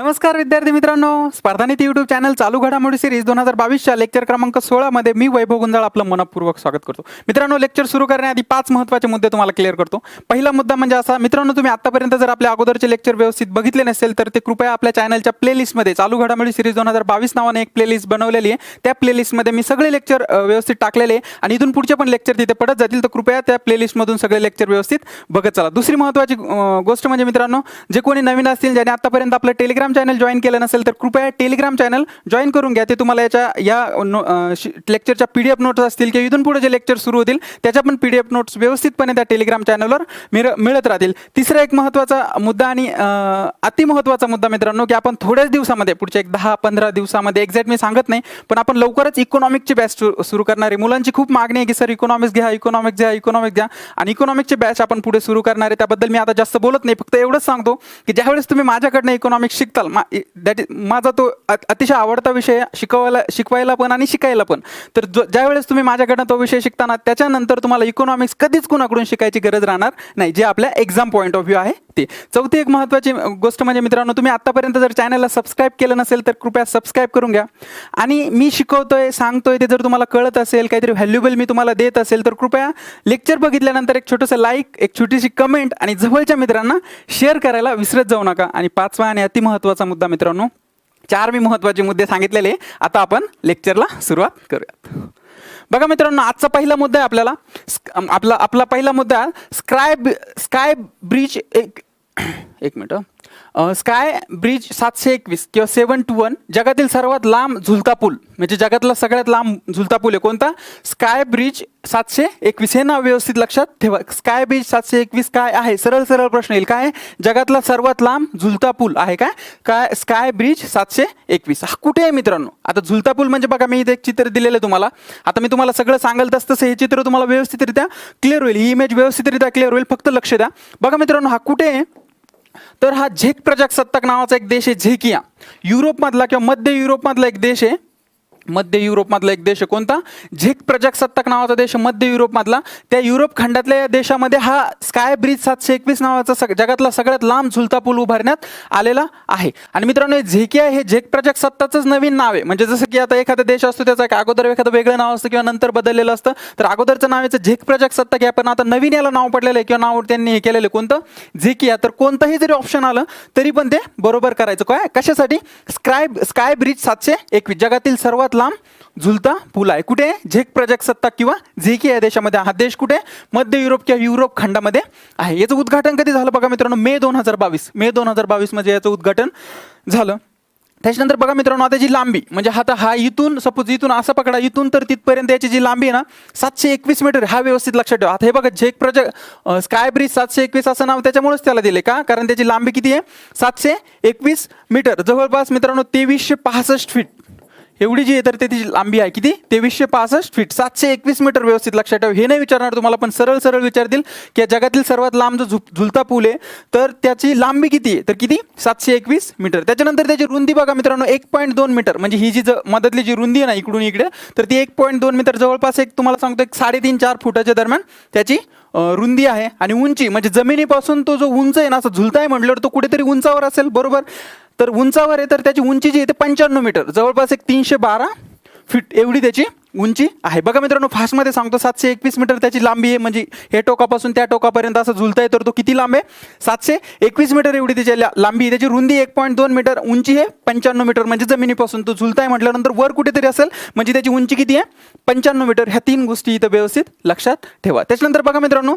नमस्कार विद्यार्थी मित्रांनो, स्पर्धानीती यूट्यूब चॅनल चालू घडामोडी सिरीज 2022च्या लेक्चर क्रमांक 16 मध्ये मी वैभव गुंजाळ आपलं मनपूर्वक स्वागत करतो. मित्रांनो, लेक्चर सुरू करण्याआधी 5 महत्त्वाचे मुद्दे तुम्हाला क्लिअर करतो. पहिला मुद्दा म्हणजे असा, मित्रांनो तुम्ही आतापर्यंत जर आपल्या अगोदरचे लेक्चर व्यवस्थित बघितले नसेल तर ते कृपया आपल्या चॅनलच्या प्लेलिस्टमध्ये चालू घडामोडी सिरीज 2022 नावाने एक प्लेलिस्ट बनवलेली आहे. त्या प्लेलिस्टमध्ये मी सगळे लेक्चर व्यवस्थित टाकलेले आहे आणि इथून पुढचे पण लेक्चर तिथे पडत जातील, तर कृपया त्या प्लेलिस्टमधून सगळे लेक्चर व्यवस्थित बघत चला. दुसरी महत्त्वाची गोष्ट म्हणजे मित्रांनो, जे कोणी नवीन असतील ज्याने आतापर्यंत आपलं टेलिग्राम चॅनल जॉईन केलं नसेल तर कृपया टेलिग्राम चॅनल जॉईन करून घ्या. ते तुम्हाला या लेक्चरच्या PDF नोट्स असतील किंवा इथून पुढे जे लेक्चर सुरू होतील त्याच्या पण PDF नोट्स व्यवस्थितपणे त्या टेलिग्राम चॅनलवर मिळत राहतील. तिसरा एक महत्त्वाचा मुद्दा आणि अतिमहत्त्वाचा मुद्दा मित्रांनो, की आपण थोड्याच दिवसामध्ये पुढच्या एक 10-15 दिवसामध्ये, एक्झॅक्ट मी सांगत नाही, पण आपण लवकरच इकॉनॉमिकची बॅच सुरू करणार आहे. मुलांची खूप मागणी आहे की सर इकॉनॉमिक्स घ्या, इकॉनॉमिक्स घ्या आणि इकॉनॉमिकची बॅच आपण पुढे सुरू करणार आहे. त्याबद्दल मी आता जास्त बोलत नाही, फक्त एवढंच सांगतो की ज्यावेळेस तुम्ही माझ्याकडनं इकॉनॉमिक्स शिकताल, माझा तो अतिशय आवडता विषय शिकवायला पण आणि शिकायला पण. तर ज्यावेळेस तुम्ही माझ्याकडनं तो विषय शिकताना त्याच्यानंतर तुम्हाला इकॉनॉमिक्स कधीच कुणाकडून शिकायची गरज राहणार नाही, जे आपल्या एक्झाम पॉईंट ऑफ व्ह्यू आहे ते. चौथी एक महत्त्वाची गोष्ट म्हणजे मित्रांनो, तुम्ही आतापर्यंत जर चॅनलला सबस्क्राईब केलं नसेल तर कृपया सबस्क्राईब करून घ्या. आणि मी शिकवतोय, सांगतोय ते जर तुम्हाला कळत असेल, काहीतरी व्हॅल्युएबल मी तुम्हाला देत असेल तर कृपया लेक्चर बघितल्यानंतर एक छोटंसं लाईक, एक छोटीशी कमेंट आणि जवळच्या मित्रांना शेअर करायला विसरत जाऊ नका. आणि पाचवा आणि अतिमहत्त्वाचा मुद्दा मित्रांनो, 4 मी महत्त्वाचे मुद्दे सांगितलेले. आता आपण लेक्चरला सुरुवात करूयात. बघा मित्रांनो, आजचा पहिला मुद्दा आहे आपला पहिला मुद्दा स्काय ब्रिज एक मिनिट स्काय ब्रिज 721 किंवा 721 जगातील सर्वात लांब झुलता पूल, म्हणजे जगातला सगळ्यात लांब झुलता पूल आहे कोणता? Sky bridge 721. हे नाव व्यवस्थित लक्षात ठेवा. स्काय ब्रिज 721 काय आहे? सरळ प्रश्न येईल, काय जगातला सर्वात लांब झुलता पूल आहे? काय स्काय ब्रिज 721 हा कुठे आहे मित्रांनो? आता झुलता पूल म्हणजे बघा, मी इथे एक चित्र दिलेलं आहे तुम्हाला. आता मी तुम्हाला सगळं सांगाल तसं हे चित्र तुम्हाला व्यवस्थितरित्या क्लिअर होईल, ही इमेज व्यवस्थितरित्या क्लिअर होईल. फक्त लक्ष द्या. बघा मित्रांनो, हा कुठे आहे? तर हा झेक प्रजासत्ताक नावाचा एक देश आहे. झेकिया युरोपमधला किंवा मध्य युरोपमधला एक देश आहे. कोणता? झेक प्रजासत्ताक नावाचा देश, मध्य युरोपमधला. त्या युरोप खंडातल्या या देशामध्ये हा स्काय ब्रिज 721 नावाचा जगातला सगळ्यात लांब झुलता पूल उभारण्यात आलेला आहे. आणि मित्रांनो, झेकिया हे झेक प्रजासत्ताकच नवीन नाव आहे. म्हणजे जसं की आता एखादा देश असतो त्याचं एक अगोदर एखादं वेगळं नाव असतं किंवा नंतर बदललेलं असतं. तर अगोदरचं नाव याचं झेक प्रजासत्ताक आहे, पण आता नवीन याला नाव पडलेलं आहे किंवा नाव त्यांनी हे केलेलं आहे कोणतं? झेकिया. तर कोणतंही जरी ऑप्शन आलं तरी पण ते बरोबर करायचं. काय कशासाठी? स्काय ब्रिज 721 जगातील सर्वात लांब झुलता पूल आहे. कुठे? झेक प्रजासत्ताक किंवा झेकिया या देशामध्ये. हा देश कुठे? मध्य युरोप किंवा युरोप खंडामध्ये आहे. याचं उद्घाटन कधी झालं बघा मित्रांनो? मे 2022 मध्ये याचं उद्घाटन झालं. त्याच्यानंतर बघा मित्रांनो, आता जी लांबी म्हणजे हा इथून सपोज इथून असं पकडा, इथून तर तिथपर्यंत याची जी लांबी आहे ना 721 मीटर. हा व्यवस्थित लक्षात ठेवा. आता हे बघा, झेक स्काय ब्रिज 721 असं नाव त्याच्यामुळेच त्याला दिले का? कारण त्याची लांबी किती आहे? 721 मीटर. जवळपास मित्रांनो 2365 फीट एवढी जी आहे, तर त्याची लांबी आहे किती? 2365 फीट. 721 मीटर व्यवस्थित लक्षात ठेवा. हे नाही विचारणार तुम्हाला, पण सरळ विचारतील की जगातील सर्वात लांब जो झुलता पूल आहे तर त्याची लांबी किती आहे? तर किती? 721 मीटर. त्याच्यानंतर त्याची रुंदी बघा मित्रांनो 1.2 मीटर. म्हणजे ही जी मधली जी रुंदी आहे ना इकडून इकडे, तर ती 1.2 मीटर. जवळपास एक तुम्हाला सांगतो 3.5-4 फुटाच्या दरम्यान त्याची रुंदी आहे. आणि उंची म्हणजे जमिनीपासून तो जो उंच आहे ना, असं झुलता आहे म्हटल्यावर तो कुठेतरी उंचावर असेल, बरोबर? तर उंचावर आहे, तर त्याची उंची जी आहे ते 95 मीटर, जवळपास एक 312 फीट एवढी त्याची उंची आहे. बघा मित्रांनो, फास्टमध्ये सांगतो 721 मीटर त्याची लांबी आहे. म्हणजे हे टोकापासून त्या टोकापर्यंत असं झुलता आहे, तर तो किती लांब आहे? 721 मीटर एवढी त्याची लांबी आहे. त्याची रुंदी 1.2 मीटर, उंची आहे 95 मीटर. म्हणजे जमिनीपासून तो झुलता आहे म्हटल्यानंतर वर कुठेतरी असेल, म्हणजे त्याची उंची किती आहे? 95 मीटर. ह्या 3 गोष्टी इथं व्यवस्थित लक्षात ठेवा. त्याच्यानंतर बघा मित्रांनो,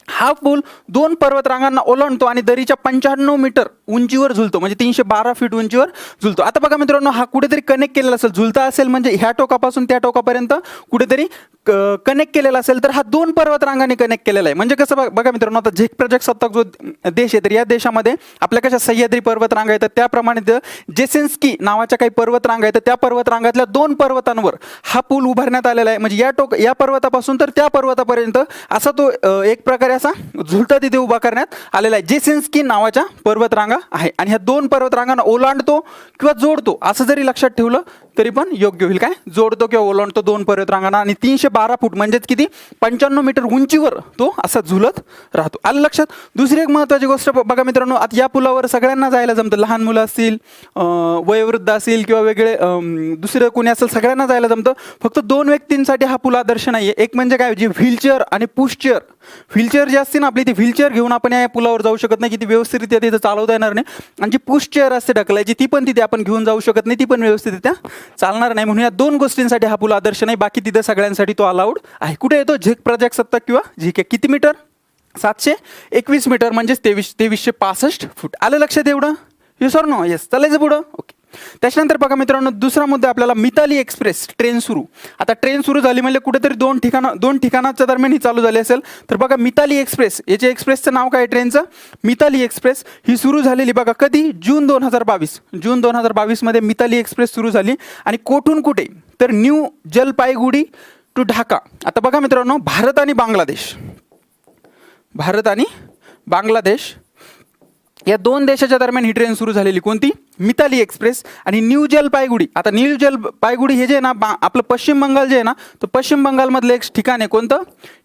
हा पूल 2 पर्वतरांगांना ओलांडतो आणि दरीच्या 95 मीटर उंचीवर झुलतो, म्हणजे 312 फीट उंचीवर झुलतो. आता बघा मित्रांनो, हा कुठेतरी कनेक्ट केलेला असेल, झुलता असेल म्हणजे ह्या टोकापासून त्या टोकापर्यंत कुठेतरी कनेक्ट केलेला असेल, तर हा 2 पर्वतरांगांनी कनेक्ट केलेला आहे. म्हणजे कसं बघा मित्रांनो, आता झेक प्रजासत्ताक जो देश आहे, तर या देशामध्ये आपल्या कशा सह्याद्री पर्वतरांगा आहेत, त्याप्रमाणे जेसेन्स्की नावाच्या काही पर्वतरांगा आहेत. त्या पर्वतरांगातल्या 2 पर्वतांवर हा पूल उभारण्यात आलेला आहे. म्हणजे या पर्वतापासून तर त्या पर्वतापर्यंत असा तो एक प्रकारे असा झुलता तिथे उभा करण्यात आलेला आहे. जेसेन्स्की नावाच्या पर्वतरांगा आहे. आणि ह्या 2 पर्वतरांगांना ओलांडतो किंवा जोडतो असं जरी लक्षात ठेवलं तरी पण योग्य होईल. काय? जोडतो किंवा ओलांडतो 2 पर्वतरांगांना. आणि 312 12 फूट म्हणजेच किती 95 मीटर उंचीवर तो असा झुलत राहतो. आलं लक्षात. दुसरी एक महत्त्वाची गोष्ट बघा मित्रांनो, आता या पुलावर सगळ्यांना जायला जमतं, लहान मुलं असतील, वयोवृद्ध असतील किंवा वेगळे दुसरं कोणी असेल, सगळ्यांना जायला जमतं. फक्त 2 व्यक्तींसाठी हा पूल आदर्श नाही आहे. एक म्हणजे काय, जी व्हीलचेअर आणि पुश चेअर. व्हीलचेअर जी असते ना आपली, ती व्हीलचेअर घेऊन आपण या पुलावर जाऊ शकत नाही, की ती व्यवस्थितरित्या तिथं चालवता येणार नाही. आणि जी पुश चेअर असते ढकलायची, ती पण तिथे आपण घेऊन जाऊ शकत नाही, ती पण व्यवस्थितरित्या चालणार नाही. म्हणून या 2 गोष्टींसाठी हा पूल आदर्श नाही. बाकी तिथे सगळ्यांसाठी तो अलाउड आहे. कुठे येतो, झेक प्रजासत्ताक किंवा झिके. किती मीटर, 721 मीटर म्हणजेच 2365 फूट. आलं लक्षात एवढं. Yes or no. येस. चालायचं पुढं. ओके. त्याच्यानंतर बघा मित्रांनो, दुसरा मुद्दा आपल्याला मिताली एक्सप्रेस ट्रेन सुरू. आता ट्रेन सुरू झाली म्हणजे कुठेतरी दोन ठिकाणाच्या दरम्यान ही चालू झाली असेल. तर बघा मिताली एक्सप्रेस, याचे एक्सप्रेसचं नाव काय ट्रेनचं, मिताली एक्सप्रेस. ही सुरू झालेली बघा कधी, जून 2022 मध्ये मिताली एक्सप्रेस सुरू झाली. आणि कोठून कुठे, तर न्यू जलपाईगुडी टू ढाका. आता बघा मित्रांनो, भारत आणि बांगलादेश या 2 देशाच्या दरम्यान ही ट्रेन सुरू झालेली. कोणती, मिताली एक्सप्रेस. आणि न्यू जलपाईगुडी. आता न्यू जलपाईगुडी हे जे आहे ना, आपलं पश्चिम बंगाल जे आहे ना, तर पश्चिम बंगालमधलं एक ठिकाण आहे. कोणतं,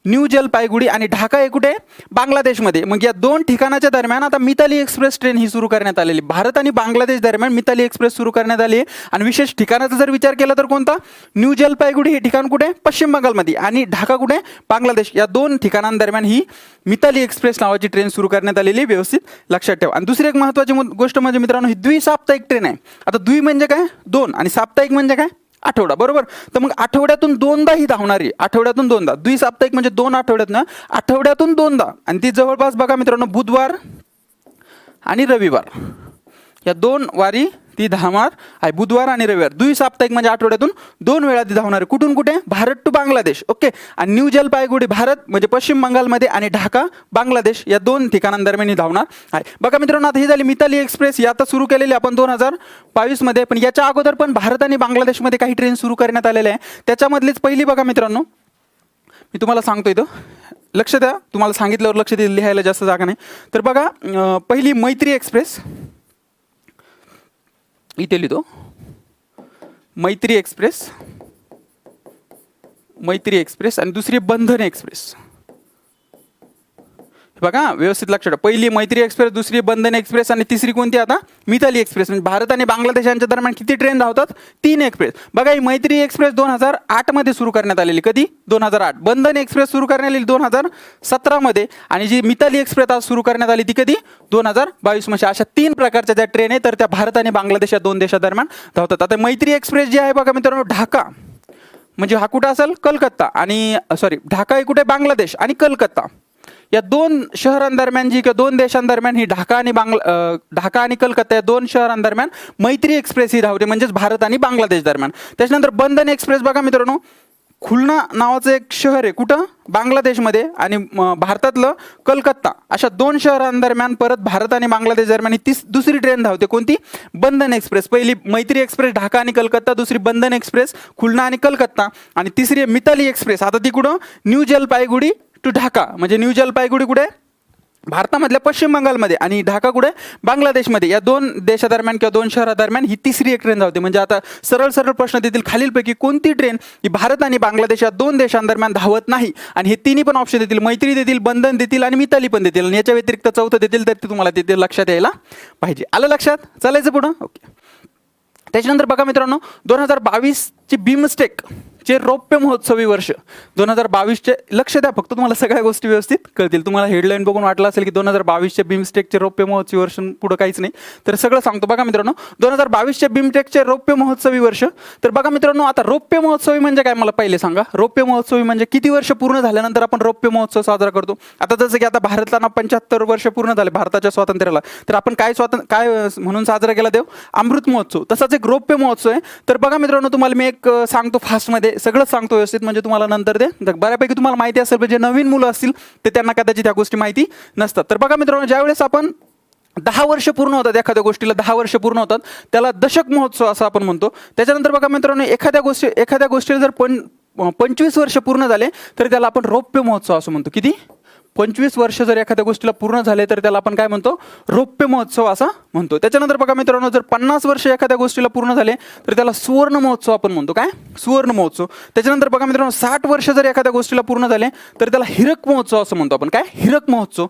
न्यू जलपाईगुडी. आणि ढाका हे कुठे, बांगलादेशमध्ये. मग या 2 ठिकाणाच्या दरम्यान आता मिताली एक्सप्रेस ट्रेन ही सुरू करण्यात आलेली. भारत आणि बांगलादेश दरम्यान मिताली एक्सप्रेस सुरू करण्यात आली. आणि विशेष ठिकाणाचा जर विचार केला तर कोणता, न्यू जलपाईगुडी हे ठिकाण कुठे, पश्चिम बंगालमध्ये. आणि ढाका कुठे, बांगलादेश. या 2 ठिकाणांदरम्यान ही मिताली एक्सप्रेस नावाची ट्रेन सुरू करण्यात आलेली. व्यवस्थित लक्षात ठेवा. आणि दुसरी एक महत्त्वाची गोष्ट म्हणजे मित्रांनो, ही द्विसाप्ताहिक ट्रेन आहे. आता द्वि म्हणजे काय, 2, आणि साप्ताहिक म्हणजे काय, आठवडा. बरोबर. तर मग आठवड्यातून 2दा ही धावणारी, आठवड्यातून 2दा. द्विसाप्ताहिक म्हणजे 2 आठवड्यात ना, आठवड्यातून 2दा. आणि ती जवळपास बघा मित्रांनो, बुधवार आणि रविवार या 2 वारी ती धावणार आहे. बुधवार आणि रविवार. द्विसाप्ताहिक म्हणजे आठवड्यातून 2 वेळा ती धावणार आहे. कुठून कुठे, भारत टू बांगलादेश. ओके. आणि न्यू जलपाईगुडी भारत म्हणजे पश्चिम बंगालमध्ये, आणि ढाका बांगलादेश या 2 ठिकाणांदरम्यान ही धावणार आहे. बघा मित्रांनो, आता ही झाली मिताली एक्सप्रेस. ही आता सुरू केलेली आपण 2022 मध्ये. पण याच्या अगोदर पण भारत आणि बांगलादेशमध्ये काही ट्रेन सुरू करण्यात आलेल्या आहे. त्याच्यामधलीच पहिली बघा मित्रांनो, मी तुम्हाला सांगतो इथं, लक्ष द्या. तुम्हाला सांगितल्यावर लक्ष द्या, लिहायला जास्त जागा नाही. तर बघा, पहिली मैत्री एक्सप्रेस, इथे लिहितो, मैत्री एक्सप्रेस. आणि दुसरी बंधन एक्सप्रेस. बघा व्यवस्थित लक्षात. पहिली मैत्री एक्सप्रेस, दुसरी बंधन एक्सप्रेस, आणि तिसरी कोणती आता, मिताली एक्सप्रेस. म्हणजे भारत आणि बांगलादेश यांच्या दरम्यान किती ट्रेन धावतात, 3 एक्सप्रेस. बघा, ही मैत्री एक्सप्रेस 2008 मध्ये सुरू करण्यात आलेली. कधी, 2008. बंधन एक्सप्रेस सुरू करण्यात आलेली 2017 मध्ये. आणि जी मिताली एक्सप्रेस आज सुरू करण्यात आली ती कधी, 2022 मध्ये. अशा 3 प्रकारच्या ज्या ट्रेन आहे, तर त्या भारत आणि बांगलादेश या 2 देशादरम्यान धावतात. आता मैत्री एक्सप्रेस जी आहे बघा मित्रांनो, ढाका म्हणजे हा कुठं असेल, कलकत्ता. आणि ढाका हे कुठे, बांगलादेश आणि कलकत्ता या 2 शहरांदरम्यान जी, किंवा 2 देशांदरम्यान ही ढाका आणि कलकत्ता या 2 शहरांदरम्यान मैत्री एक्सप्रेस ही धावते. म्हणजेच भारत आणि बांगलादेश दरम्यान. त्याच्यानंतर बंधन एक्सप्रेस बघा मित्रांनो, खुलना नावाचं एक शहर आहे. कुठं, बांगलादेशमध्ये. आणि भारतातलं कलकत्ता. अशा 2 शहरांदरम्यान परत भारत आणि बांगलादेश दरम्यान ही दुसरी ट्रेन धावते. कोणती, बंधन एक्सप्रेस. पहिली मैत्री एक्सप्रेस ढाका आणि कलकत्ता, दुसरी बंधन एक्सप्रेस खुलना आणि कलकत्ता, आणि तिसरी मिताली एक्सप्रेस. आता ती कुठं, न्यू जलपाईगुडी टू ढाका. म्हणजे न्यू जलपाईगुडी कुठे, भारतामधल्या पश्चिम बंगालमध्ये, आणि ढाका कुठे, बांगलादेशमध्ये. या 2 देशादरम्यान किंवा 2 शहरादरम्यान ही तिसरी एक ट्रेन धावते. म्हणजे आता सरळ प्रश्न देतील, खालीलपैकी कोणती ट्रेन ही भारत आणि बांगलादेश या 2 देशांदरम्यान धावत नाही. आणि हे तिन्ही पण ऑप्शन देतील, मैत्री देतील, बंधन देतील, आणि मिताली पण देतील. आणि याच्या व्यतिरिक्त 4थं देतील, तर ते तुम्हाला तिथे लक्षात यायला पाहिजे. आलं लक्षात. चालायचं पुढं. ओके. त्याच्यानंतर बघा मित्रांनो, 2022ची बिमस्टेक चे रौप्य महोत्सवी वर्ष 2022चे. लक्ष द्या फक्त, तुम्हाला सगळ्या गोष्टी व्यवस्थित कळतील. तुम्हाला हेडलाईन बघून वाटलं असेल की 2022चे बिमस्टेकचे रौप्य महोत्सवी वर्ष, पुढं काहीच नाही. तर सगळं सांगतो बघा मित्रांनो. 2022चे बिमस्टेकचे रौप्य महोत्सवी वर्ष. तर बघा मित्रांनो, आता रौप्य महोत्सवी म्हणजे काय, मला पहिले सांगा. रौप्य महोत्सवी म्हणजे किती वर्ष पूर्ण झाल्यानंतर आपण रौप्य महोत्सव साजरा करतो. आता जसं की आता भारताला 75 वर्ष पूर्ण झाले भारताच्या स्वातंत्र्याला, तर आपण काय म्हणून साजरा केला देव, अमृत महोत्सव. तसाच एक रौप्य महोत्सव आहे. तर बघा मित्रांनो, तुम्हाला मी एक सांगतो फास्टमध्ये, सगळं सांगतो व्यवस्थित, म्हणजे तुम्हाला नंतर ते बऱ्यापैकी तुम्हाला माहिती असेल. म्हणजे नवीन मुलं असतील ते त्यांना कदाचित त्या गोष्टी माहिती नसतात. तर बघा मित्रांनो, ज्यावेळेस आपण 10 वर्ष पूर्ण होतात, एखाद्या गोष्टीला 10 वर्ष पूर्ण होतात, त्याला दशक महोत्सव असं आपण म्हणतो. त्याच्यानंतर बघा मित्रांनो, एखाद्या गोष्टीला जर 25 वर्ष पूर्ण झाले, तर त्याला आपण रौप्य महोत्सव असं म्हणतो. किती, 25 वर्ष जर एखाद्या गोष्टीला पूर्ण झाले तर त्याला आपण काय म्हणतो, रौप्य महोत्सव असा म्हणतो. त्याच्यानंतर बघा मित्रांनो, जर 50 वर्ष एखाद्या गोष्टीला पूर्ण झाले तर त्याला सुवर्ण महोत्सव आपण म्हणतो. काय, सुवर्ण महोत्सव. त्याच्यानंतर बघा मित्रांनो, 60 वर्ष जर एखाद्या गोष्टीला पूर्ण झाले तर त्याला हीरक महोत्सव असं म्हणतो आपण. काय, हीरक महोत्सव.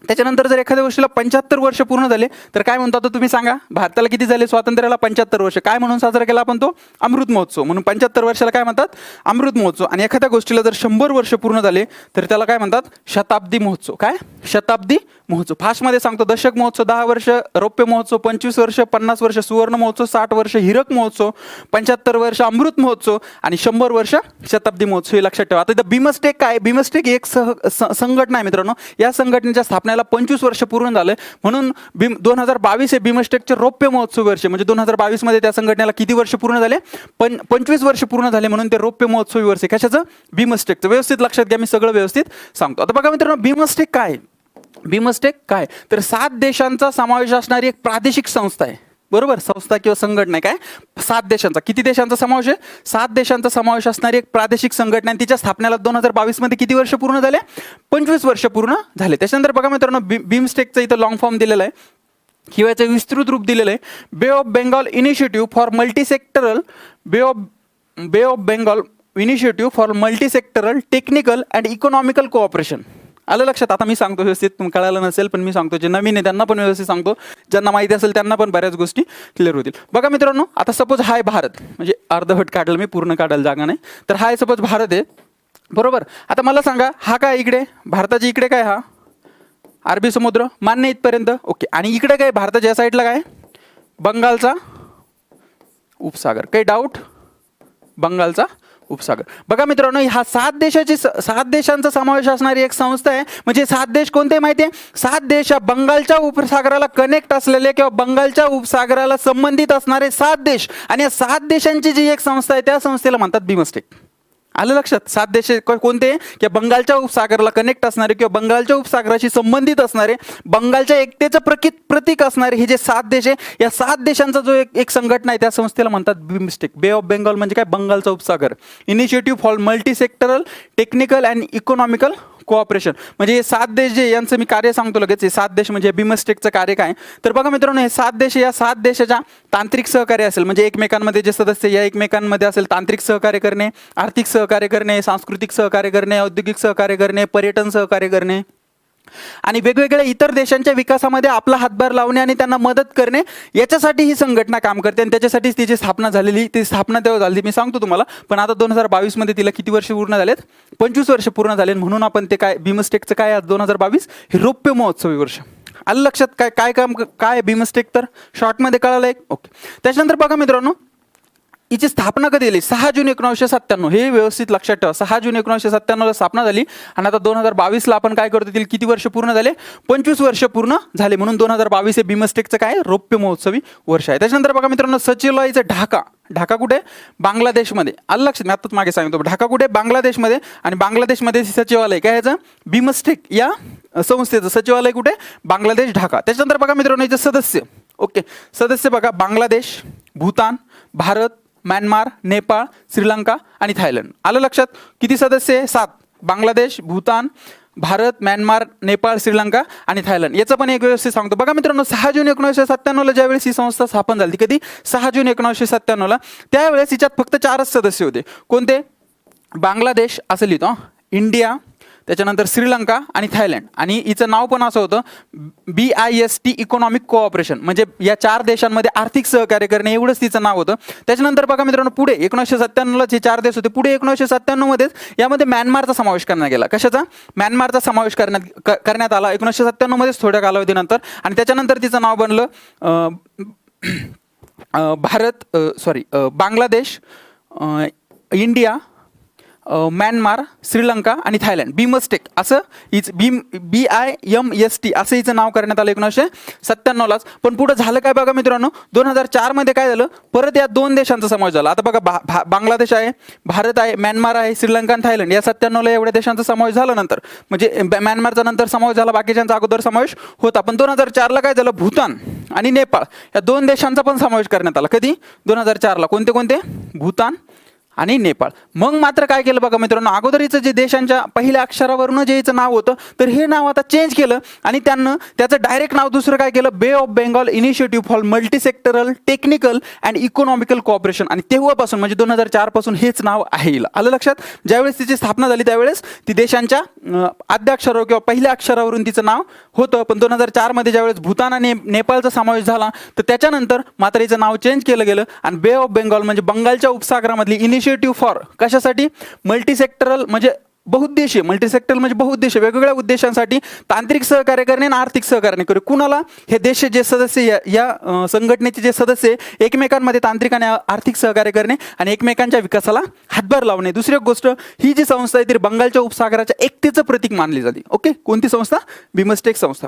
त्याच्यानंतर जर एखाद्या गोष्टीला 75 वर्ष पूर्ण झाले तर काय म्हणतो, आता तुम्ही सांगा, भारताला किती झाले स्वातंत्र्याला? 75 वर्ष. काय म्हणून साजरा केला आपण तो? अमृत महोत्सव. म्हणून 75 वर्षाला काय म्हणतात? अमृत महोत्सव. आणि एखाद्या गोष्टीला जर 100 वर्ष पूर्ण झाले तर त्याला काय म्हणतात? शताब्दी महोत्सव. काय, शताब्दी महोत्सव. फास्टमध्ये सांगतो, दशक महोत्सव 10 वर्ष, रौप्य महोत्सव 25 वर्ष, 50 वर्ष सुवर्ण महोत्सव, 60 वर्ष हीरक महोत्सव, 75 वर्ष अमृत महोत्सव आणि 100 वर्ष शताब्दी महोत्सव. हे लक्षात ठेवा. आता बिमस्टेक काय? बिमस्टेक एक संघटना आहे मित्रांनो. या संघटनेच्या स्थापनेला 25 वर्ष पूर्ण झालं, म्हणून 2022 हे बिमस्टेकचे रौप्य महोत्सव वर्ष. म्हणजे 2022 मध्ये त्या संघटनेला किती वर्ष पूर्ण झाले? 25 वर्ष पूर्ण झाले, म्हणून ते रौप्य महोत्सवी वर्ष. कशाचं? बिमस्टेकचं. व्यवस्थित लक्षात घ्या, मी सगळं व्यवस्थित सांगतो. आता बघा मित्रांनो, बिमस्टेक काय? बिमस्टेक काय तर 7 देशांचा समावेश असणारी एक प्रादेशिक संस्था आहे. बरोबर, संस्था किंवा संघटना आहे. काय, 7 देशांचा. किती देशांचा समावेश आहे? 7 देशांचा समावेश असणारी एक प्रादेशिक संघटना. आणि तिच्या स्थापनेला 2022 मध्ये किती वर्ष पूर्ण झाले? 25 वर्ष पूर्ण झाले. त्याच्यानंतर बघा मित्रांनो, बिमस्टेकचं इथं लॉंग फॉर्म दिलेला आहे किंवा याचं विस्तृत रूप दिलेलं आहे. Bay of Bengal initiative for multisectoral, Bay of Bengal initiative for multisectoral technical and economical cooperation. आलं लक्षात? आता मी सांगतो व्यवस्थित, तुम्हाला कळालं नसेल पण मी सांगतो. जे नवीन आहे त्यांना पण व्यवस्थित सांगतो, ज्यांना माहिती असेल त्यांना पण बऱ्याच गोष्टी क्लिअर होतील. बघा मित्रांनो, आता सपोज हा आहे भारत, म्हणजे अर्धवट काढलं मी, पूर्ण काढायला जागा नाही. तर हा आहे सपोज भारत आहे. बरोबर. आता मला सांगा, हा काय इकडे? भारताच्या इकडे काय? हा अरबी समुद्र. मान्य इथपर्यंत? ओके. आणि इकडे काय? भारताच्या साईडला काय? बंगालचा उपसागर. काही डाऊट? बंगालचा उपसागर. बघा मित्रांनो, हा 7 देशांचा समावेश असणारी एक संस्था आहे. म्हणजे 7 देश कोणते माहिती आहे? 7 देश बंगालच्या उपसागराला कनेक्ट असलेले किंवा बंगालच्या उपसागराला संबंधित असणारे 7 देश. आणि या 7 देशांची जी एक संस्था आहे त्या संस्थेला म्हणतात बिमस्टेक. आलं लक्षात? 7 देश कोणते? किंवा बंगालच्या उपसागराला कनेक्ट असणारे किंवा बंगालच्या उपसागराशी संबंधित असणारे, बंगालच्या एकतेचं प्रतीक असणारे हे जे 7 देश आहे, या 7 देशांचा जो एक संघटना आहे त्या संस्थेला म्हणतात बिमस्टेक. बे ऑफ बेंगॉल म्हणजे काय? बंगालचा उपसागर. Initiative for multisectoral technical and economical cooperation. म्हणजे हे 7 देश जे, यांचं मी कार्य सांगतो लगेच. हे 7 देश म्हणजे बिमस्टेकचं कार्य काय? तर बघा मित्रांनो, हे 7 देश, या 7 देशाच्या तांत्रिक सहकार्य असेल, म्हणजे एकमेकांमध्ये जे सदस्य या एकमेकांमध्ये असेल, तांत्रिक सहकार्य करणे, आर्थिक सहकार्य करणे, सांस्कृतिक सहकार्य करणे, औद्योगिक सहकार्य करणे, पर्यटन सहकार्य करणे आणि वेगवेगळ्या इतर देशांच्या विकासामध्ये आपला हातभार लावणे आणि त्यांना मदत करणे, याच्यासाठी ही संघटना काम करते. आणि त्याच्यासाठीच तिची स्थापना झालेली. ती स्थापना तेव्हा झाली मी सांगतो तुम्हाला, पण आता 2022 मध्ये तिला किती वर्ष पूर्ण झालेत? 25 वर्ष पूर्ण झाले. म्हणून आपण ते काय, बिमस्टेकचं काय आज 2022 हे रौप्य महोत्सवी वर्ष. आलं लक्षात? काय काय काम काय बिमस्टेक? तर शॉर्टमध्ये कळालं एक. ओके. त्याच्यानंतर बघा मित्रांनो, हिची स्थापना कधी झाली? 6 जून 1997. हे व्यवस्थित लक्षात ठेवा. 6 जून 1997ला स्थापना झाली. आणि आता 2022ला आपण काय करतो? तिला किती वर्ष पूर्ण झाले? 25 वर्ष पूर्ण झाले. म्हणून 2022 हे बिमस्टेकचं काय? रौप्य महोत्सवी वर्ष आहे. त्याच्यानंतर बघा मित्रांनो, सचिवालयाचं ढाका. ढाका कुठे? बांगलादेशमध्ये. आलं लक्षात? मी आताच मागे सांगतो. ढाका कुठे? बांगलादेशमध्ये. आणि बांगलादेशमध्ये सचिवालय काय याचं? बिमस्टेक या संस्थेचं सचिवालय कुठे? बांगलादेश, ढाका. त्याच्यानंतर बघा मित्रांनो, याचे सदस्य. ओके. सदस्य बघा, बांगलादेश, भूतान, भारत, म्यानमार, नेपाळ, श्रीलंका आणि थायलंड. आलं लक्षात? किती सदस्य आहे? 7. बांगलादेश, भूतान, भारत, म्यानमार, नेपाळ, श्रीलंका आणि थायलंड. याचं पण एक व्यवस्थित सांगतो. बघा मित्रांनो, 6 जून 1997ला ज्यावेळेस ही संस्था स्थापन झाली, कधी? 6 जून 1997ला. त्यावेळेस हिच्यात फक्त 4च सदस्य होते. कोणते? बांगलादेश असं लिहितो, इंडिया, त्याच्यानंतर श्रीलंका आणि थायलंड. आणि हिचं नाव पण असं होतं, BIST इकॉनॉमिक कोऑपरेशन. म्हणजे या 4 देशांमध्ये आर्थिक सहकार्य करणे, एवढंच तिचं नाव होतं. त्याच्यानंतर बघा मित्रांनो, पुढे 1997ला जे 4 देश होते, पुढे 1997 मध्येच यामध्ये म्यानमारचा समावेश करण्यात गेला. कशाचा? म्यानमारचा समावेश करण्यात आला 1997 मध्येच, थोड्या कालावधीनंतर. आणि त्याच्यानंतर तिचं नाव बनलं बांगलादेश, इंडिया, म्यानमार, श्रीलंका आणि थायलंड. बिमस्टेक असं BIMST असं हिचं नाव करण्यात आलं 1997लाच. पण पुढे झालं काय बघा मित्रांनो, 2004 मध्ये काय झालं? परत या 2 देशांचा समावेश झाला. आता बघा, बांगलादेश आहे, भारत आहे, म्यानमार आहे, श्रीलंका आणि थायलंड. या 97ला एवढ्या देशांचा समावेश झाला. नंतर म्हणजे म्यानमारचा नंतर समावेश झाला, बाकीच्यांचा अगोदर समावेश होता. पण 2004ला काय झालं? भूतान आणि नेपाळ या 2 देशांचा पण समावेश करण्यात आला. कधी? 2004ला. कोणते कोणते? भूतान आणि नेपाळ. मग मात्र काय केलं बघा मित्रांनो, अगोदरीचं जे देशांच्या पहिल्या अक्षरावरून जे याचं नाव होतं, तर हे नाव आता चेंज केलं आणि त्यांना त्याचं डायरेक्ट नाव दुसरं काय केलं, Bay of Bengal initiative for multi sectoral technical and economical cooperation. आणि तेव्हापासून म्हणजे 2004 पासून हेच नाव आहे. आलं लक्षात. ज्यावेळेस तिची स्थापना झाली त्यावेळेस ती देशांच्या आद्य अक्षरावर किंवा पहिल्या अक्षरावरून तिचं नाव होतं, पण 2004 मध्ये ज्यावेळेस भूतान आणि नेपाळचा समावेश झाला तर त्याच्यानंतर मात्र हिचं नाव चेंज केलं गेलं आणि बे ऑफ बेंगॉल म्हणजे बंगालच्या उपसागरामधली इनिशिएटिव्ह फॉर कशासाठी, मल्टी सेक्टरल म्हणजे बहुउद्देशीय, मल्टी सेक्टरल म्हणजे बहुउद्देशीय, वेगवेगळ्या उद्देशांसाठी तांत्रिक सहकार्य करणे आणि आर्थिक सहकार्य करणे. कुणाला, हे देश जे सदस्य या संघटनेचे जे सदस्य एकमेकांमध्ये तांत्रिक आणि आर्थिक सहकार्य करणे आणि एकमेकांच्या विकासाला हातभार लावणे. दुसरी एक गोष्ट, ही जी संस्था आहे ती बंगालच्या उपसागराच्या एकतेचं प्रतीक मानली जाते. ओके, कोणती संस्था, बिमस्टेक संस्था.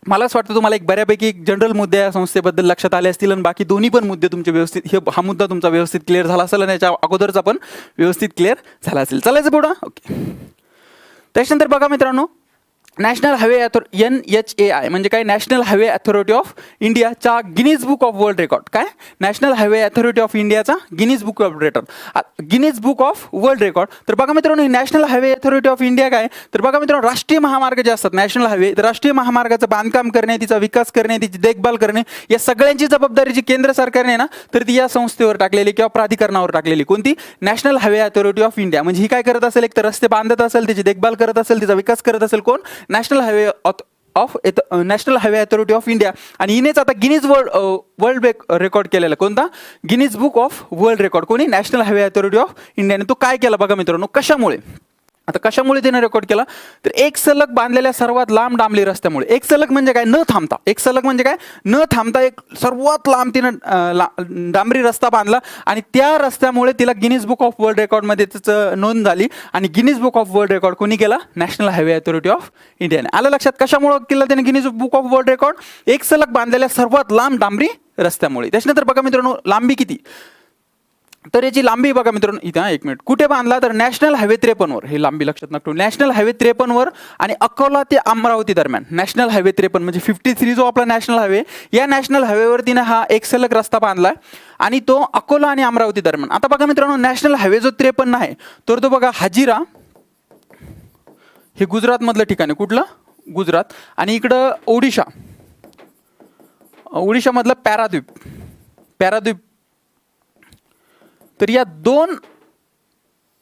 मला असं वाटतं तुम्हाला एक बऱ्यापैकी जनरल मुद्दे या संस्थेबद्दल लक्षात आले असतील आणि बाकी दोन्ही पण मुद्दे तुमचे व्यवस्थित, हा मुद्दा तुमचा व्यवस्थित क्लिअर झाला असेल आणि याच्या अगोदरचा पण व्यवस्थित क्लिअर झाला असेल. चालायचं पुढं. ओके, त्याच्यानंतर बघा मित्रांनो, नॅशनल हायवे NHAI म्हणजे काय, नॅशनल हायवे अथॉरिटी ऑफ इंडियाचा Guinness book of world record. काय, नॅशनल हायवे अथॉरिटी ऑफ इंडियाचा Guinness book of Guinness book of world record. तर बघा मित्रांनो, ही national highway authority of India काय, तर बघा मित्रांनो, राष्ट्रीय महामार्ग जे असतात नॅशनल हायवे, तर राष्ट्रीय महामार्गाचं बांधकाम करणे, तिचा विकास करणे, तिची देखभाल करणे, या सगळ्यांची जबाबदारी जी केंद्र सरकारने ना, तर ती या संस्थेवर टाकलेली किंवा प्राधिकरणावर टाकलेली. कोणती, national highway authority of India. म्हणजे ही काय करत असेल, एक तर रस्ते बांधत असेल, त्याची देखभाल करत असेल, तिचा विकास करत असेल, कोण, national highway national highway authority of India. आणि हिनेच आता गिनीज वर्ल्ड रेकॉर्ड केलेला, कोणता, Guinness book of world record. कोणी, नॅशनल हायवे अथॉरिटी ऑफ इंडियाने. तो काय केला बघा मित्रांनो, कशामुळे, आता कशामुळे त्याने रेकॉर्ड केला, तर एक सलग बांधलेल्या सर्वात लांब डांबरी रस्त्यामुळे. एक सलग म्हणजे काय, न थांबता, एक सलग म्हणजे काय, न थांबता एक सर्वात लांब तिनं डांबरी रस्ता बांधला आणि त्या रस्त्यामुळे तिला गिनीज बुक ऑफ वर्ल्ड रेकॉर्डमध्ये त्याचं नोंद झाली. आणि Guinness book of world record कोणी केला, नॅशनल हायवे अथॉरिटी ऑफ इंडियाने. आलं लक्षात, कशामुळे केलं त्याने Guinness book of world record, एक सलग बांधलेल्या सर्वात लांब डांबरी रस्त्यामुळे. त्याच्यानंतर बघा मित्रांनो, लांबी किती, तर याची लांबी बघा मित्रांनो, इथं एक मिनिट, कुठे बांधला, तर नॅशनल हायवे 53वर. हे लांबी लक्षात नका ठेवू, नॅशनल हायवे 53वर आणि अकोला ते अमरावती दरम्यान. नॅशनल हायवे 53 म्हणजे 53 जो आपला नॅशनल हायवे, या नॅशनल हायवेवरतीने हा एक सलग रस्ता बांधलाय आणि तो अकोला आणि अमरावती दरम्यान. आता बघा मित्रांनो, नॅशनल हायवे जो 53 आहे, तर तो बघा हाजिरा, हे गुजरात मधलं ठिकाण आहे. कुठलं, गुजरात. आणि इकडं ओडिशा मधलं पॅराद्वीप. तर या दोन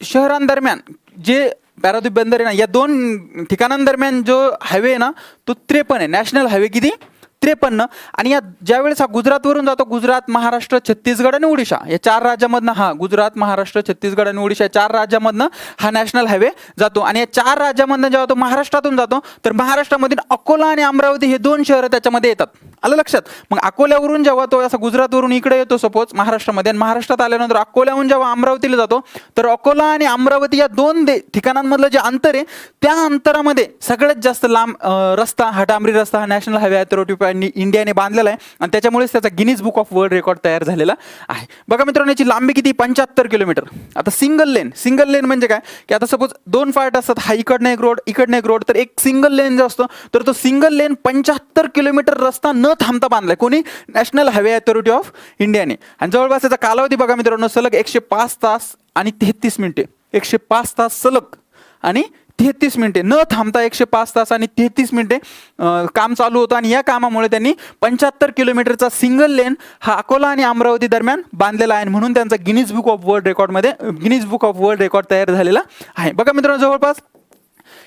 शहरांदरम्यान जे पॅराद्वीप बंदर आहे ना, या दोन ठिकाणांदरम्यान जो हायवे आहे ना, तो 53 आहे. नॅशनल हायवे किती, 53. आणि या ज्यावेळेस हा गुजरातवरून जातो, गुजरात, महाराष्ट्र, छत्तीसगड आणि ओडिशा या 4 राज्यामधनं, हा गुजरात, महाराष्ट्र, छत्तीसगड आणि ओडिशा 4 राज्यामधनं हा नॅशनल हायवे जातो. आणि या 4 राज्यामधनं जेव्हा तो महाराष्ट्रातून जातो, तर महाराष्ट्रामधील अकोला आणि अमरावती हे 2 शहरं त्याच्यामध्ये येतात. आलं लक्षात. मग अकोल्यावरून जेव्हा तो असा गुजरातवरून इकडे येतो सपोज महाराष्ट्रामध्ये, आणि महाराष्ट्रात आल्यानंतर अकोल्याहून जेव्हा अमरावतीला जातो, तर अकोला आणि अमरावती या 2 ठिकाणांमधलं जे अंतर आहे, त्या अंतरामध्ये सगळ्यात जास्त लांब रस्ता, हा डांबरी रस्ता, हा नॅशनल हायवे अथॉरिटी ऑफ इंडियाने बांधलेला आहे आणि त्याच्यामुळेच त्याचा Guinness book of world record तयार झालेला आहे. बघा मित्रांनो, याची लांबी किती, 75 किलोमीटर. आता सिंगल लेन म्हणजे काय, की आता सपोज 2 पार्ट असतात, हा इकडनं एक रोड, तर एक सिंगल लेन जो असतो, तर तो सिंगल लेन 75 किलोमीटर रस्ता न थांबता बांधलाय. कोणी, नॅशनल हायवे अथॉरिटी ऑफ इंडियाने. आणि जवळपास त्याचा कालावधी बघा मित्रांनो, सलग 105 तास आणि 33 मिनिटे. 105 तास सलग आणि 33 मिनिटे न थांबता 105 तास आणि 33 मिनिटे काम चालू होतं. आणि या कामामुळे त्यांनी 75 किलोमीटरचा सिंगल लेन हा अकोला आणि अमरावती दरम्यान बांधलेला आहे. म्हणून त्यांचा Guinness book of world record तयार झालेला आहे. बघा मित्रांनो, जवळपास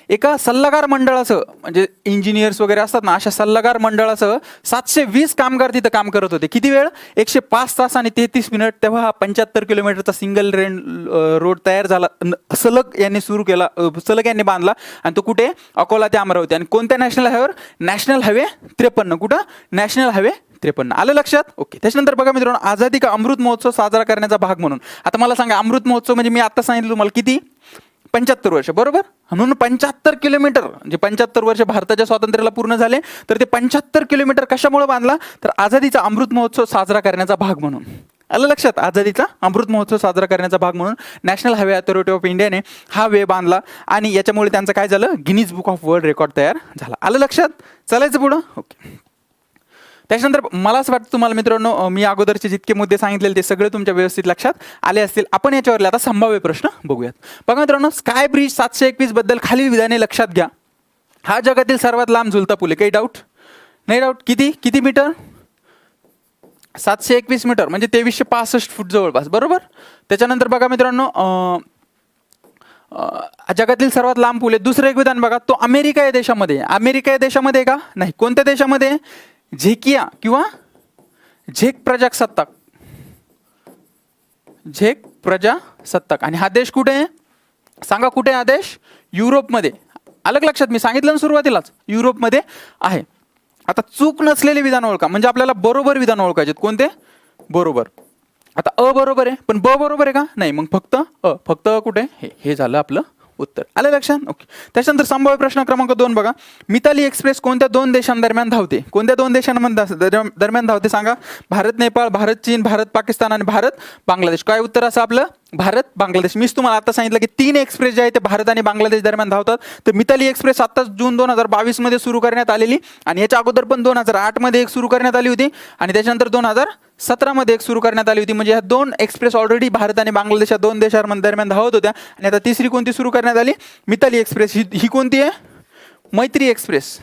एका सल्लागार मंडळासह, म्हणजे इंजिनियर्स वगैरे असतात ना, अशा सल्लागार मंडळासह 720 कामगार तिथं काम करत होते. किती वेळ, 105 तास आणि 33 मिनिट. तेव्हा हा 75 किलोमीटरचा सिंगल रोड तयार झाला. सलग यांनी बांधला आणि तो कुठे, अकोला ते अमरावती. आणि कोणत्या नॅशनल हायवेवर, नॅशनल हायवे 53. कुठं, नॅशनल हायवे 53. आलं लक्षात. ओके. त्याच्यानंतर बघा मित्रांनो, आझादी का अमृत महोत्सव साजरा करण्याचा भाग म्हणून. आता मला सांगा, अमृत महोत्सव म्हणजे मी आता सांगितलं तुम्हाला किती, 75 वर्ष, बरोबर. म्हणून 75 किलोमीटर म्हणजे 75 वर्ष भारताच्या स्वातंत्र्याला पूर्ण झाले, तर ते 75 किलोमीटर कशामुळे बांधला, तर आझादीचा अमृत महोत्सव साजरा करण्याचा भाग म्हणून. आलं लक्षात. आझादीचा अमृत महोत्सव साजरा करण्याचा भाग म्हणून नॅशनल हायवे अथॉरिटी ऑफ इंडियाने हा वे बांधला आणि याच्यामुळे त्यांचं काय झालं, Guinness book of world record तयार झाला. आलं लक्षात. चालायचं पुढं. ओके. त्याच्यानंतर मला असं वाटतं तुम्हाला मित्रांनो मी अगोदरचे जितके मुद्दे सांगितलेले ते सगळे तुमच्या व्यवस्थित लक्षात आले असतील. आपण याच्यावरले आता संभाव्य प्रश्न बघूयात. बघा मित्रांनो, स्काय ब्रिज 721 बद्दल खालील विधाने लक्षात घ्या. हा जगातील सर्वात लांब झुलता पूल आहे. काही डाऊट नाही? डाऊट किती मीटर? 721 मीटर म्हणजे 2365 फूट जवळपास, बरोबर. त्याच्यानंतर बघा मित्रांनो जगातील सर्वात लांब पूल आहे. दुसरं एक विधान बघा, तो अमेरिका या देशामध्ये. अमेरिका या देशामध्ये का नाही, कोणत्या देशामध्ये? झेकिया किंवा झेक प्रजासत्ताक. झेक प्रजासत्ताक. आणि हा देश कुठे आहे सांगा? कुठे हा देश? युरोपमध्ये. अलग लक्षात, मी सांगितलं ना सुरुवातीलाच, युरोपमध्ये आहे. आता चूक नसलेले विधान ओळखा, म्हणजे आपल्याला बरोबर विधान ओळखायचे. कोणते? बरोबर. आता अ बरोबर आहे, पण ब बरोबर आहे का नाही? मग फक्त फक्त कुठे? हे झालं आपलं उत्तर. आलं लक्षात? ओके. त्याच्यानंतर संभाव्य प्रश्न क्रमांक 2 बघा, मिताली एक्सप्रेस कोणत्या 2 देशांदरम्यान धावते? कोणत्या 2 देशांमध्ये दरम्यान धावते सांगा? भारत नेपाळ, भारत चीन, भारत पाकिस्तान आणि भारत बांगलादेश. काय उत्तर असं आपलं? भारत बांगलादेश. मीच तुम्हाला आता सांगितलं की 3 एक्सप्रेस जे आहे ते भारत आणि बांगलादेश दरम्यान धावतात. तर मिताली एक्सप्रेस 7 जून 2022 मध्ये सुरू करण्यात आलेली, आणि याच्या अगोदर पण 2008 मध्ये एक सुरू करण्यात आली होती, आणि त्याच्यानंतर 2017 मध्ये एक सुरू करण्यात आली होती. म्हणजे ह्या 2 एक्सप्रेस ऑलरेडी भारत आणि बांगलादेश या 2 देशांदरम्यान धावत होत्या. आणि आता तिसरी कोणती सुरू करण्यात आली? मिताली एक्सप्रेस. ही कोणती आहे? मैत्री एक्सप्रेस.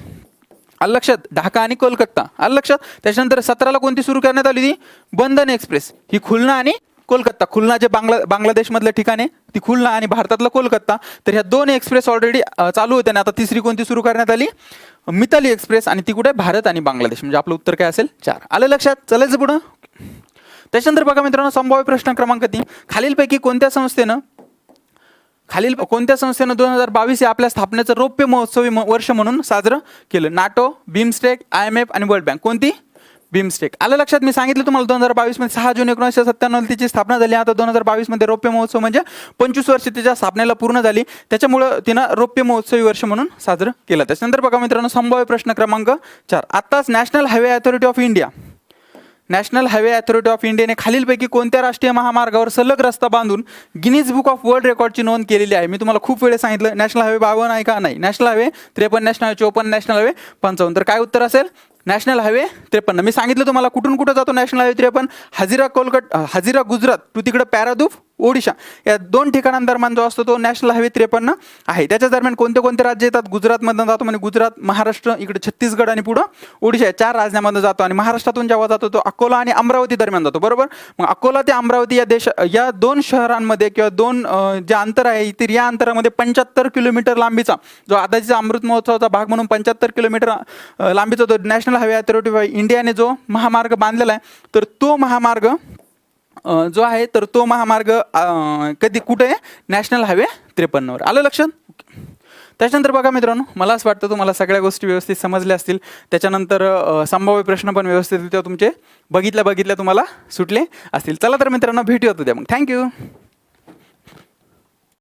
आलं लक्षात? ढाका आणि कोलकाता. आलं लक्षात? त्याच्यानंतर 17ला कोणती सुरू करण्यात आली होती? बंधन एक्सप्रेस. ही खुलना आणि कोलकाता. खुलना जे बांगलादेशमधलं ठिकाण आहे ती खुलना, आणि भारतातलं कोलकाता. तर ह्या 2 एक्सप्रेस ऑलरेडी चालू होत्या. आणि आता तिसरी कोणती सुरू करण्यात आली? मिताली एक्सप्रेस. आणि ती कुठे? भारत आणि बांगलादेश. म्हणजे आपलं उत्तर काय असेल? 4. आलं लक्षात? चलायचं पुढं. त्याच्यानंतर बघा मित्रांनो, संभाव्य प्रश्न क्रमांक 3, खालीलपैकी कोणत्या संस्थेनं 2022 हे आपल्या स्थापनेचं रौप्य महोत्सवी वर्ष म्हणून साजरं केलं? नाटो, बिमस्टेक, IMF आणि वर्ल्ड बँक. कोणती? बिमस्टेक. आलं लक्षात? मी सांगितलं तुम्हाला 2022 मध्ये 6 जून 1997 तिची स्थापना झाली. आता 2022 मध्ये रौप्य महोत्सव म्हणजे 25 वर्ष तिच्या स्थापनेला पूर्ण झाली, त्याच्यामुळं तिनं रौप्य महोत्सवी वर्ष म्हणून साजरं केलं. त्याच्यानंतर बघा मित्रांनो, संभाव्य प्रश्न क्रमांक 4, आताच नॅशनल हायवे अथॉरिटी ऑफ इंडियाने खालीलपैकी कोणत्या राष्ट्रीय महामार्गावर सलग रस्ता बांधून गिनीज बुक ऑफ वर्ल्ड रेकॉर्डची नोंद केलेली आहे? मी तुम्हाला खूप वेळेस सांगितलं, नॅशनल हायवे 52 आहे का? नाही. National highway 53, national highway 54, national highway 55. तर काय उत्तर असेल? National highway 53. मी सांगितलं तुम्हाला कुठून कुठं जातो national highway 53? Hazira Gujarat to तिकडं पॅरादूफ ओडिशा, या 2 ठिकाणांदरम्यान जो असतो तो नॅशनल हायवे 53 आहे. त्याच्या दरम्यान कोणते कोणते राज्य येतात? गुजरातमधून जातो, म्हणजे गुजरात, महाराष्ट्र, इकडे छत्तीसगड आणि पुढं ओडिशा, या 4 राज्यांमध्ये जातो. आणि महाराष्ट्रातून जेव्हा जातो तो अकोला आणि अमरावती दरम्यान जातो, बरोबर. मग अकोला ते अमरावती या 2 शहरांमध्ये किंवा 2 जे अंतर आहे, तर या अंतरामध्ये 75 किलोमीटर लांबीचा, जो आताचा अमृत महोत्सवाचा भाग म्हणून 75 किलोमीटर लांबीचा तो नॅशनल हायवे अथॉरिटी ऑफ इंडियाने जो महामार्ग बांधलेला आहे, तर तो महामार्ग जो आहे, तर तो महामार्ग कुठे आहे? नॅशनल हायवे 53वर. आलं लक्षात? त्याच्यानंतर बघा मित्रांनो, मला असं वाटतं तुम्हाला सगळ्या गोष्टी व्यवस्थित समजल्या असतील. त्याच्यानंतर संभाव्य प्रश्न पण व्यवस्थितरित्या तुमचे बघितल्या तुम्हाला सुटले असतील. चला तर मित्रांनो, भेटूया उद्या मग. थँक्यू.